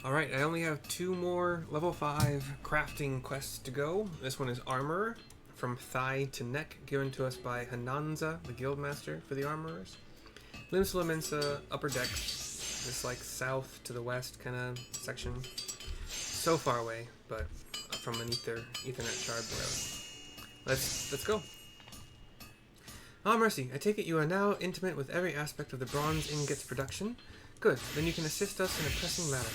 Alright, I only have 2 more level 5 crafting quests to go. This one is Armorer, from thigh to neck, given to us by Hananza, the Guildmaster for the Armorers. Limsa Mensa, Upper Decks, this like south to the west kind of section. So far away, but from an Ethernet shard, whatever. Let's go. Ah, Mercy, I take it you are now intimate with every aspect of the bronze ingots production. Good, then you can assist us in a pressing matter.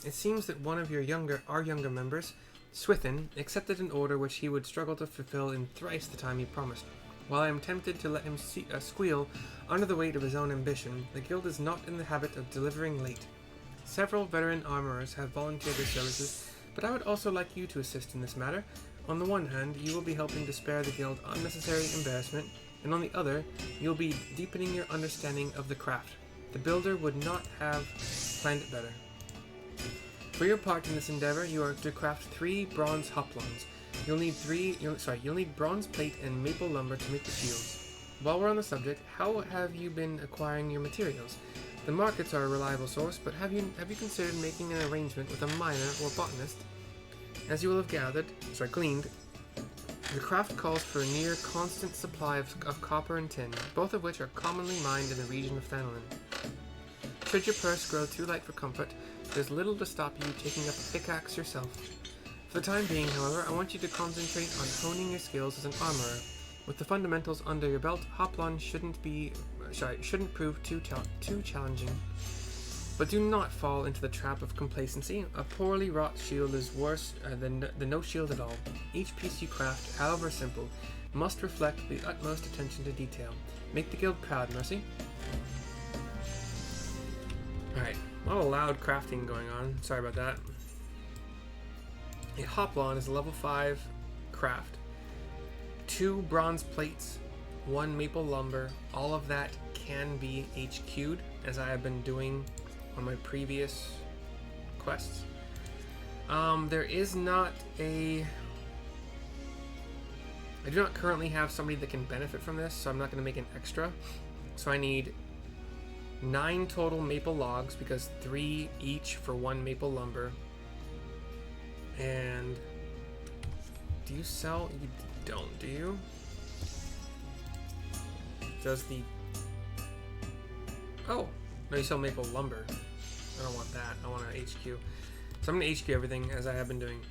It seems that one of our younger members, Swithin, accepted an order which he would struggle to fulfill in thrice the time he promised. While I am tempted to let him squeal under the weight of his own ambition, the guild is not in the habit of delivering late. Several veteran armorers have volunteered their services, but I would also like you to assist in this matter. On the one hand, you will be helping to spare the guild unnecessary embarrassment, and on the other, you will be deepening your understanding of the craft. The builder would not have planned it better. For your part in this endeavor, you are to craft 3 bronze hoplons. You'll need bronze plate and maple lumber to make the shields. While we're on the subject, how have you been acquiring your materials? The markets are a reliable source, but have you considered making an arrangement with a miner or botanist? As you will have gleaned, the craft calls for a near constant supply of copper and tin, both of which are commonly mined in the region of Thanolin. Should your purse grow too light for comfort, there's little to stop you taking up a pickaxe yourself. For the time being, however, I want you to concentrate on honing your skills as an armorer. With the fundamentals under your belt, Hoplon shouldn't prove too challenging. But do not fall into the trap of complacency. A poorly wrought shield is worse than no shield at all. Each piece you craft, however simple, must reflect the utmost attention to detail. Make the guild proud, Mercy. Alright, a lot of loud crafting going on. Sorry about that. A Hoplon is a level 5 craft. 2 bronze plates, 1 maple lumber. All of that can be HQ'd, as I have been doing on my previous quests. There is not a... I do not currently have somebody that can benefit from this, so I'm not going to make an extra. So I need 9 total maple logs, because 3 each for 1 maple lumber. And do you sell? You don't, do you? Does the... Oh, no, you sell maple lumber. I don't want that. I want an HQ. So I'm going to HQ everything as I have been doing.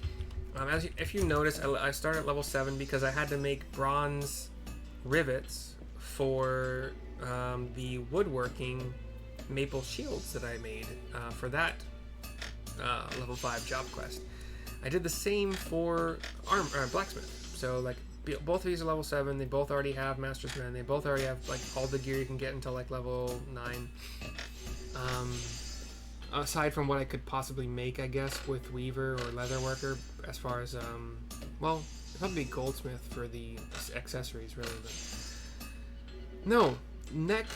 If you notice, I started at level 7 because I had to make bronze rivets for the woodworking maple shields that I made for that level 5 job quest. I did the same for blacksmith. So like both of these are level 7. They both already have Master's Men. They both already have like all the gear you can get until like level 9. Aside from what I could possibly make, I guess, with Weaver or Leatherworker, as far as well, it'd probably be Goldsmith for the accessories, really. But no, neck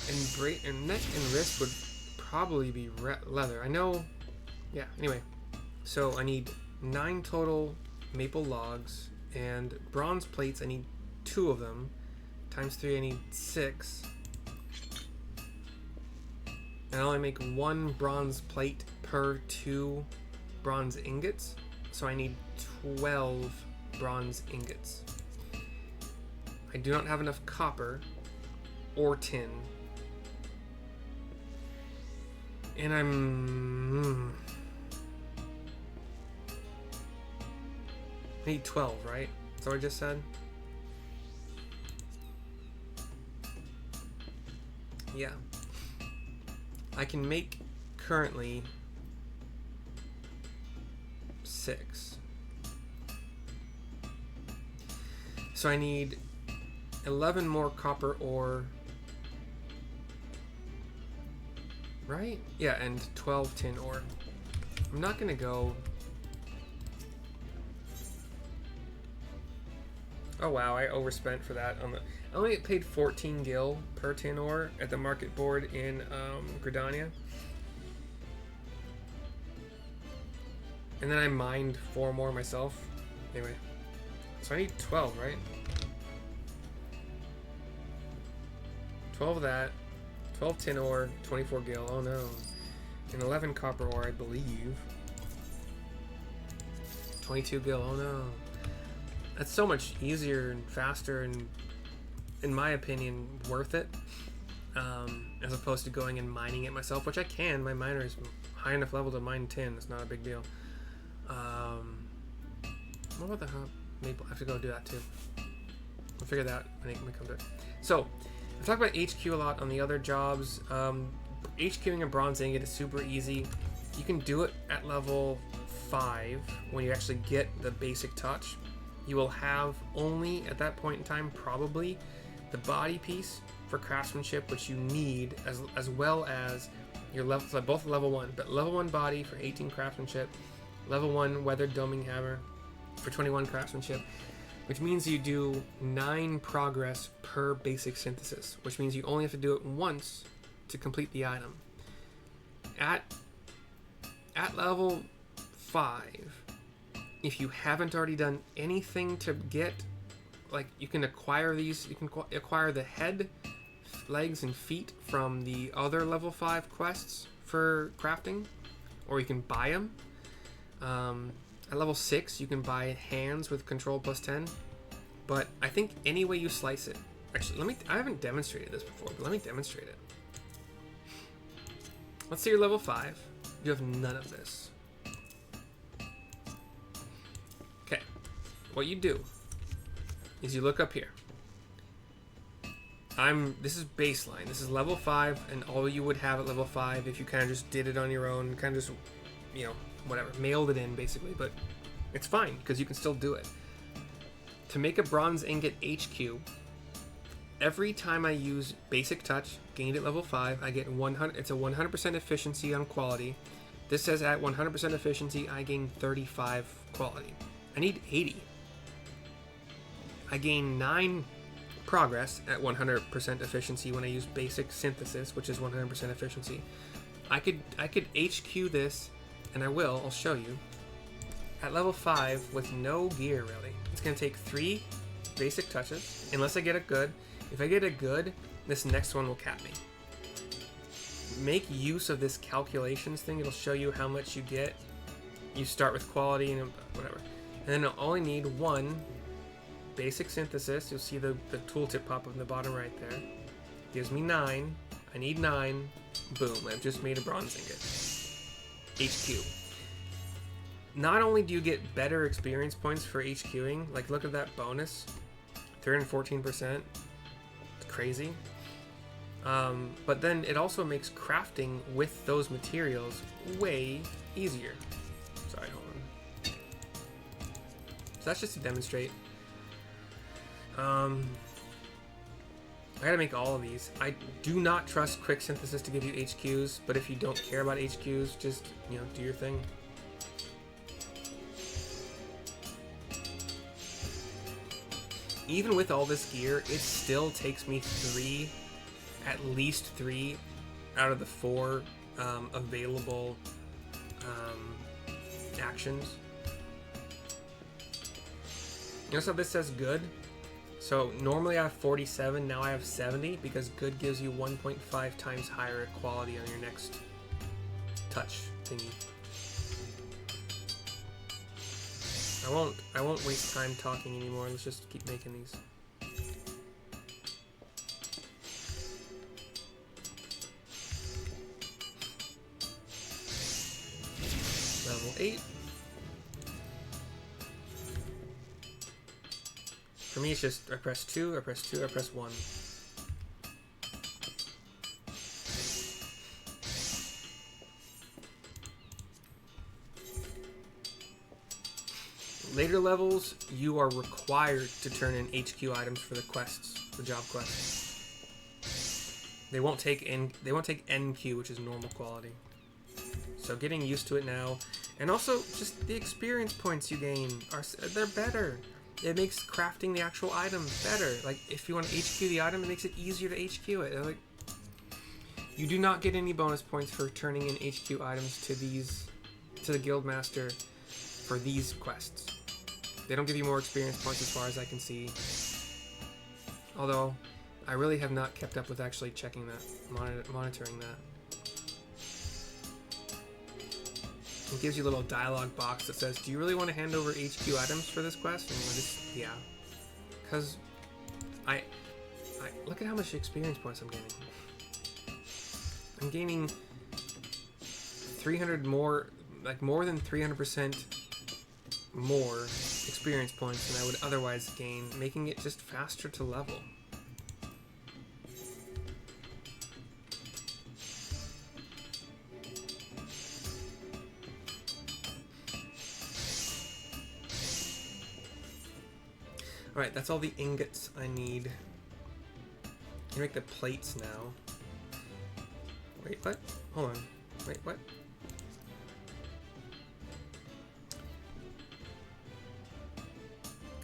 and wrist would probably be leather. I know. Yeah. Anyway, so I need 9 total maple logs and bronze plates. I need 2 of them. Times 3, I need 6. And I only make 1 bronze plate per 2 bronze ingots, so I need 12 bronze ingots. I do not have enough copper or tin. And I need 12, right? That's what I just said? Yeah. I can make currently 6. So I need 11 more copper ore. Right? Yeah, and 12 tin ore. I'm not gonna go... Oh wow, I overspent for that on the... I only get paid 14 gil per tin ore at the market board in Gridania. And then I mined 4 more myself. Anyway. So I need 12, right? 12 of that. 12 tin ore, 24 gil. Oh no. and 11 copper ore, I believe. 22 gil, oh no. That's so much easier and faster and, in my opinion, worth it. As opposed to going and mining it myself, which I can. My miner is high enough level to mine tin. It's not a big deal. What about the maple? I have to go do that too. We'll figure that out when we come to it. So, I've talked about HQ a lot on the other jobs. HQing a bronze ingot is super easy. You can do it at level 5 when you actually get the basic touch. You will have only at that point in time probably the body piece for craftsmanship, which you need, as well as your level, so both level 1, but level 1 body for 18 craftsmanship, level 1 weathered doming hammer for 21 craftsmanship, which means you do 9 progress per basic synthesis, which means you only have to do it once to complete the item. At level 5, if you haven't already done anything to get, like, you can acquire these, you can acquire the head, legs, and feet from the other level 5 quests for crafting, or you can buy them. At level 6, you can buy hands with control plus 10, but I think any way you slice it, actually, I haven't demonstrated this before, but let me demonstrate it. Let's say you're level 5, you have none of this. Okay, what you do is you look up here. This is baseline. This is level 5, and all you would have at level 5 if you kind of just did it on your own, kind of just, you know, whatever, mailed it in basically, but it's fine because you can still do it. To make a bronze ingot HQ, every time I use basic touch, gained at level 5, I get 100. It's a 100% efficiency on quality. This says at 100% efficiency, I gain 35 quality. I need 80. I gain 9 progress at 100% efficiency when I use basic synthesis, which is 100% efficiency. I could HQ this, and I'll show you, at level 5 with no gear really. It's going to take 3 basic touches, unless I get it good. If I get it good, this next one will cap me. Make use of this calculations thing. It'll show you how much you get. You start with quality and whatever. And then I'll only need 1 basic synthesis. You'll see the tooltip pop up in the bottom right there. Gives me 9. I need 9. Boom, I've just made a bronze ingot. HQ. Not only do you get better experience points for HQing, like look at that bonus, 314%. It's crazy. But then it also makes crafting with those materials way easier. Sorry, hold on. So that's just to demonstrate. I gotta make all of these. I do not trust quick synthesis to give you HQs, but if you don't care about HQs, just, you know, do your thing. Even with all this gear, it still takes me at least 3 out of the 4 available actions. You know, so this says good. So normally I have 47, now I have 70, because good gives you 1.5 times higher quality on your next touch thingy. I won't waste time talking anymore. Let's just keep making these. Level 8. For me, it's just I press 2, I press 2, I press 1. Later levels, you are required to turn in HQ items for the quests, the job quests. They won't take NQ, which is normal quality. So getting used to it now, and also just the experience points you gain they're better. It makes crafting the actual item better. Like if you want to HQ the item, it makes it easier to HQ it. Like, you do not get any bonus points for turning in HQ items to the Guildmaster for these quests. They don't give you more experience points as far as I can see. Although, I really have not kept up with actually checking that, monitoring that. It gives you a little dialogue box that says, do you really want to hand over HQ items for this quest? And we're just, yeah. Because I look at how much experience points I'm gaining. I'm gaining 300 more, like more than 300% more experience points than I would otherwise gain, making it just faster to level. Alright, that's all the ingots I need. You make the plates now. Wait, what? Hold on. Wait, what?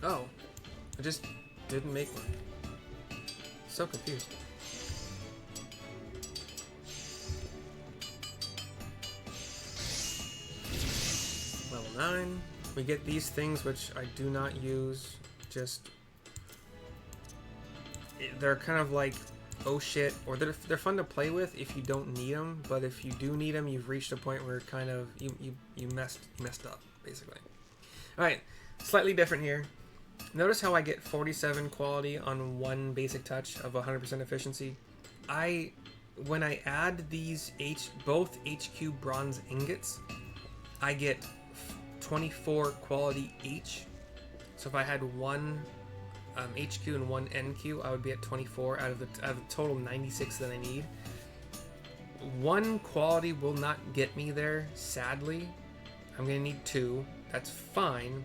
Oh, I just didn't make one. So confused. Level 9. We get these things which I do not use. Just they're kind of like, oh shit, or they're fun to play with if you don't need them, but if you do need them, you've reached a point where kind of you messed up basically. All right, slightly different here. Notice how I get 47 quality on one basic touch of 100% efficiency. When I add these both HQ bronze ingots, I get 24 quality each. So if I had one HQ and one NQ, I would be at 24 out of the total 96 that I need. One quality will not get me there, sadly. I'm going to need 2. That's fine,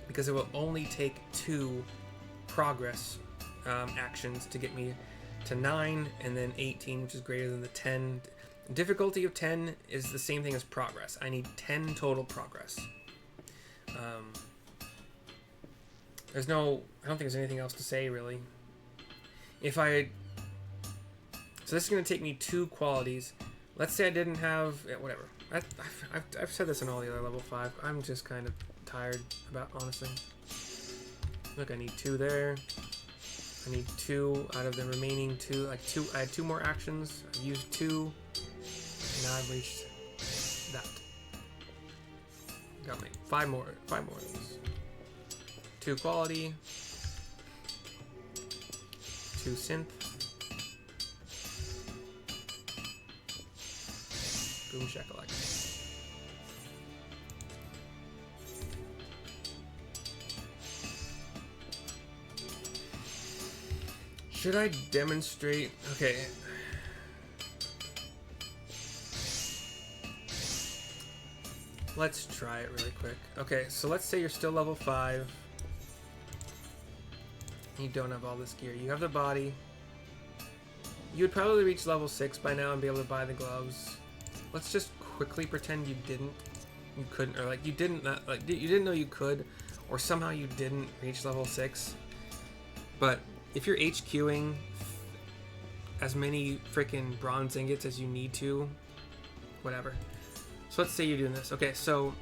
because it will only take 2 progress actions to get me to 9 and then 18, which is greater than the 10. Difficulty of 10 is the same thing as progress. I need 10 total progress. I don't think there's anything else to say, really. So this is going to take me 2 qualities. Let's say I didn't have, whatever. I've said this in all the other level 5. I'm just kind of tired about, honestly. Look, I need 2 there. I need 2 out of the remaining 2. I had 2 more actions. I've used 2. Now I've reached that. Got me 5 more of these. 2 quality, 2 synth, boom shakalaka. Should I demonstrate? Okay. Let's try it really quick. Okay, so let's say you're still level 5. You don't have all this gear. You have the body. You would probably reach level 6 by now and be able to buy the gloves. Let's just quickly pretend you didn't. You couldn't, or like you didn't know you could, or somehow you didn't reach level 6. But if you're HQing as many freaking bronze ingots as you need to, whatever. So let's say you're doing this. Okay, so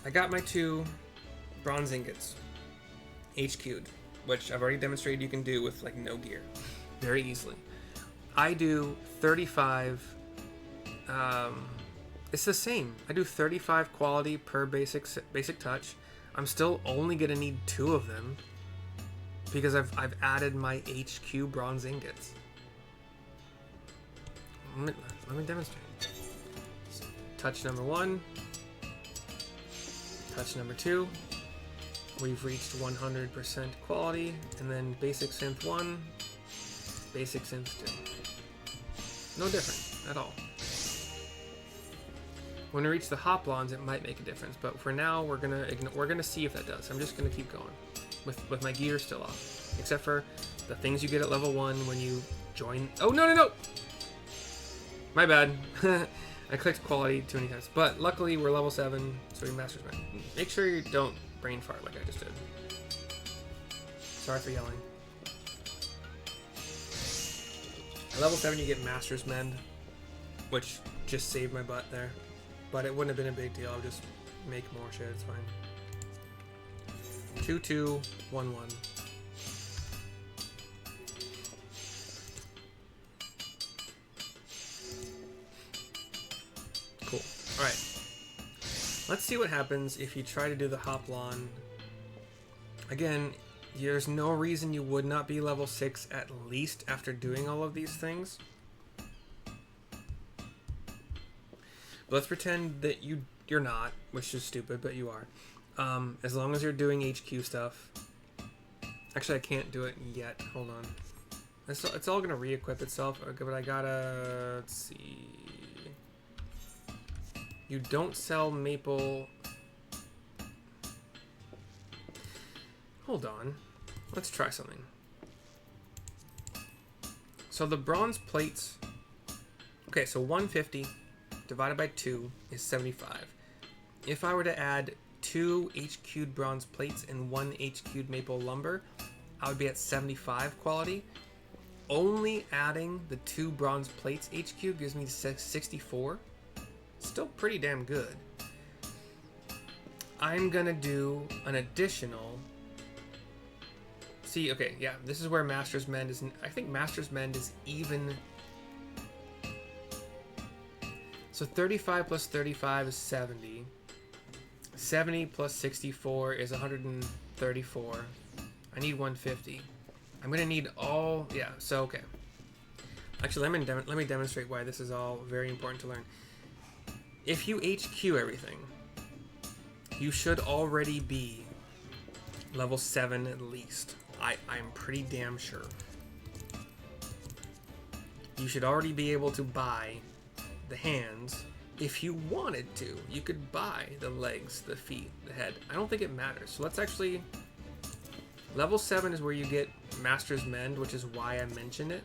I got my 2 bronze ingots HQ'd, which I've already demonstrated you can do with like no gear very easily. I do 35, it's the same. I do 35 quality per basic touch. I'm still only gonna need 2 of them because I've added my HQ bronze ingots. Let me demonstrate. Touch number 1, touch number 2. We've reached 100% quality, and then basic synth 1, basic synth 2. No different at all. When we reach the Hoplons, it might make a difference, but for now, we're gonna see if that does. I'm just gonna keep going with my gear still off, except for the things you get at level 1 when you join. Oh no! My bad. I clicked quality too many times, but luckily we're level 7, so we masters man. Make sure you don't brain fart like I just did. Sorry for yelling. At level 7 you get Master's Mend, which just saved my butt there. But it wouldn't have been a big deal, I'll just make more shit, it's fine. 2, 2, 1, 1. Cool. Alright. Let's see what happens if you try to do the Hoplon. Again, there's no reason you would not be level 6 at least after doing all of these things. But let's pretend that you're not, which is stupid, but you are. As long as you're doing HQ stuff. Actually, I can't do it yet. Hold on. It's all gonna re-equip itself, but I gotta... Let's see... You don't sell maple... Hold on. Let's try something. So the bronze plates... Okay, so 150 divided by 2 is 75. If I were to add 2 HQ'd bronze plates and 1 HQ'd maple lumber, I would be at 75 quality. Only adding the 2 bronze plates HQ gives me 64. Still pretty damn good. I'm gonna do an additional... See, okay, yeah, this is where Master's Mend is... I think Master's Mend is even... So 35 plus 35 is 70. 70 plus 64 is 134. I need 150. I'm gonna need all... Yeah, so okay. Actually, let me demonstrate why this is all very important to learn. If you HQ everything, you should already be level 7 at least. I'm pretty damn sure. You should already be able to buy the hands if you wanted to. You could buy the legs, the feet, the head. I don't think it matters. So let's actually... Level 7 is where you get Master's Mend, which is why I mentioned it.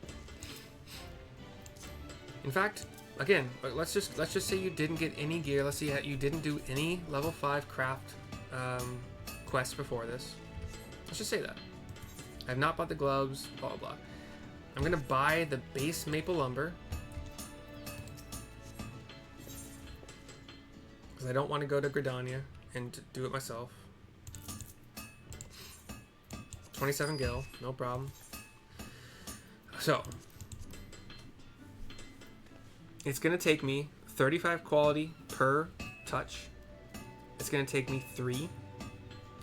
In fact, again, let's just say you didn't get any gear. Let's see, you didn't do any level 5 craft quests before this. Let's just say that. I have not bought the gloves, blah, blah, blah. I'm going to buy the base maple lumber. Because I don't want to go to Gridania and do it myself. 27 gil, no problem. So, it's going to take me 35 quality per touch. It's going to take me 3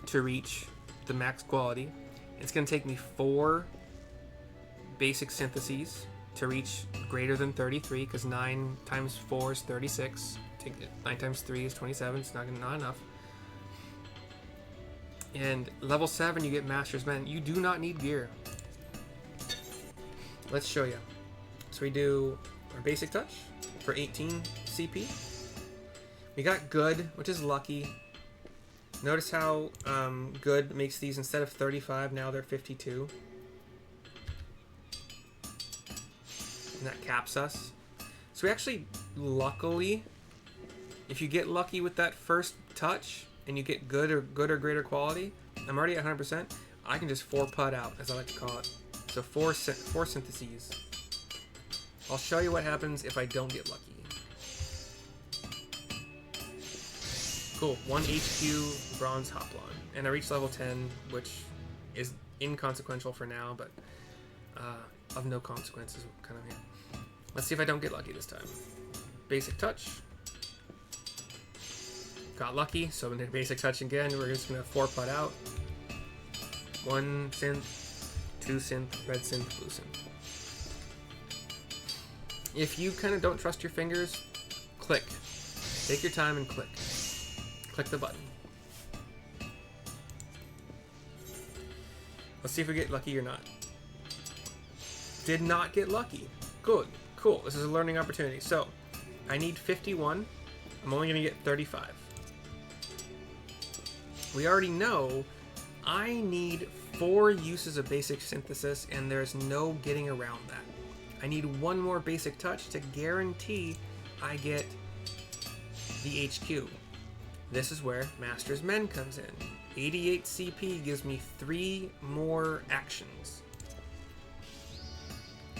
to reach the max quality. It's going to take me 4 basic syntheses to reach greater than 33, because 9 times 4 is 36. 9 times 3 is 27. It's not enough. And level 7, you get Master's Mend. You do not need gear. Let's show you. So we do our basic touch for 18 CP. We got good, which is lucky. Notice how good makes these, instead of 35, now they're 52. And that caps us. So we actually, luckily, if you get lucky with that first touch and you get good or greater quality, I'm already at 100%. I can just 4-put out, as I like to call it. So 4 syntheses. I'll show you what happens if I don't get lucky. Cool, 1 HQ bronze Hoplon. And I reached level 10, which is inconsequential for now, but of no consequences kind of here. Let's see if I don't get lucky this time. Basic touch. Got lucky, so in the basic touch again, we're just gonna 4-put out. 1 synth, 2 synth, red synth, blue synth. If you kind of don't trust your fingers, click. Take your time and click. Click the button. Let's see if we get lucky or not. Did not get lucky. Good. Cool. This is a learning opportunity. So, I need 51. I'm only going to get 35. We already know I need 4 uses of basic synthesis, and there's no getting around that. I need 1 more basic touch to guarantee I get the HQ. This is where Master's Mend comes in. 88 CP gives me 3 more actions.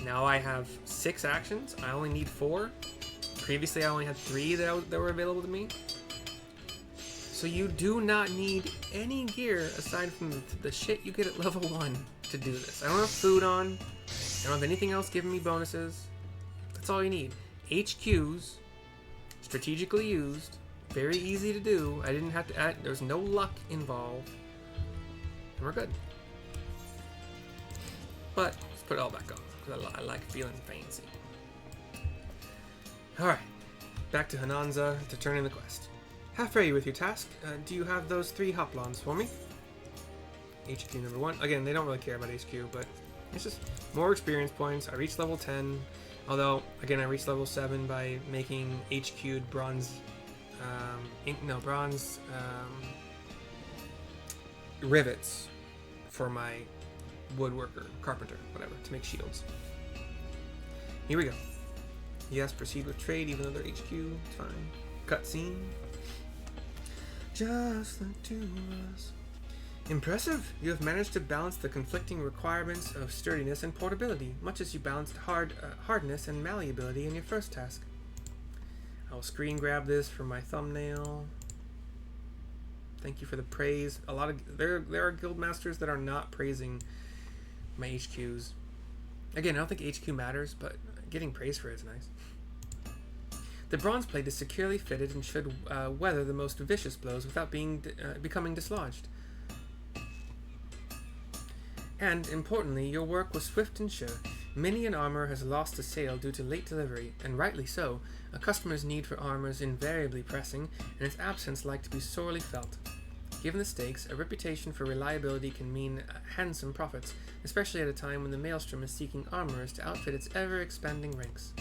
Now I have 6 actions. I only need 4. Previously I only had 3 that were available to me. So you do not need any gear aside from the shit you get at level 1 to do this. I don't have food on. I don't have anything else giving me bonuses. That's all you need. HQs, strategically used, Very easy to do. I didn't have to add, there's no luck involved. And we're good. But let's put it all back on, because I like feeling fancy. Alright, back to Hananza to turn in the quest. Halfway with your task. Do you have those 3 Hoplons for me? HQ number 1. Again, they don't really care about HQ, but it's just more experience points. I reached level 10, although, again, I reached level 7 by making HQ'd bronze, rivets for my woodworker, carpenter, whatever, to make shields. Here we go. Yes, proceed with trade, even though they're HQ. It's fine. Cutscene. Just the 2 of us. Impressive! You have managed to balance the conflicting requirements of sturdiness and portability, much as you balanced hardness and malleability in your first task. I will screen grab this for my thumbnail. Thank you for the praise. There are guild masters that are not praising my HQs. Again, I don't think HQ matters, but getting praise for it is nice. The bronze plate is securely fitted and should weather the most vicious blows without becoming dislodged. And, importantly, your work was swift and sure. Many an armor has lost a sale due to late delivery, and rightly so. A customer's need for armor is invariably pressing, and its absence like to be sorely felt. Given the stakes, a reputation for reliability can mean handsome profits, especially at a time when the Maelstrom is seeking armorers to outfit its ever-expanding ranks.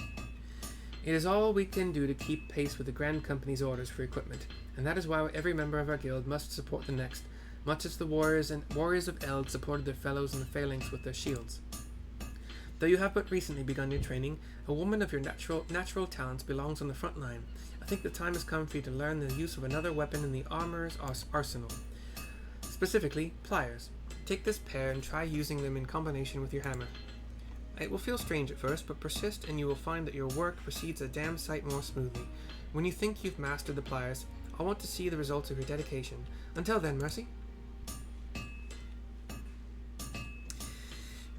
It is all we can do to keep pace with the Grand Company's orders for equipment, and that is why every member of our guild must support the next, much as the warriors of Eld supported their fellows in the phalanx with their shields. Though you have but recently begun your training, a woman of your natural talents belongs on the front line. I think the time has come for you to learn the use of another weapon in the armorer's arsenal. Specifically, pliers. Take this pair and try using them in combination with your hammer. It will feel strange at first, but persist and you will find that your work proceeds a damn sight more smoothly. When you think you've mastered the pliers, I want to see the results of your dedication. Until then, Mercy.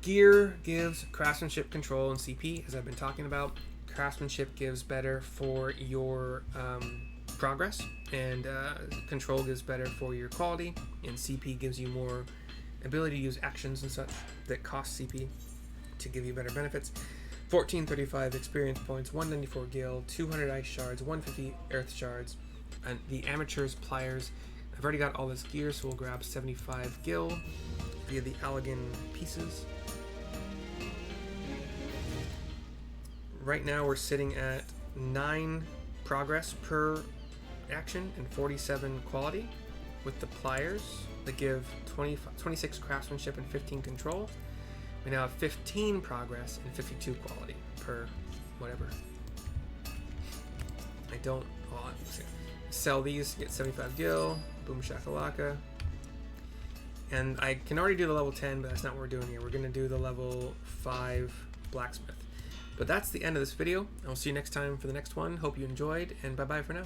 Gear gives craftsmanship, control, and CP, as I've been talking about. Craftsmanship gives better for your progress, and control gives better for your quality, and CP gives you more ability to use actions and such that cost CP to give you better benefits. 1435 experience points, 194 gil, 200 ice shards, 150 earth shards, and the amateur's pliers. I've already got all this gear, so we'll grab 75 gil via the Allegan pieces. Right now we're sitting at 9 progress per action and 47 quality with the pliers that give 26 craftsmanship and 15 control. We now have 15 progress and 52 quality per whatever. I don't, hold on, sell these, get 75 gil, boom shakalaka. And I can already do the level 10, but that's not what we're doing here. We're going to do the level 5 blacksmith. But that's the end of this video. I'll see you next time for the next one. Hope you enjoyed, and bye-bye for now.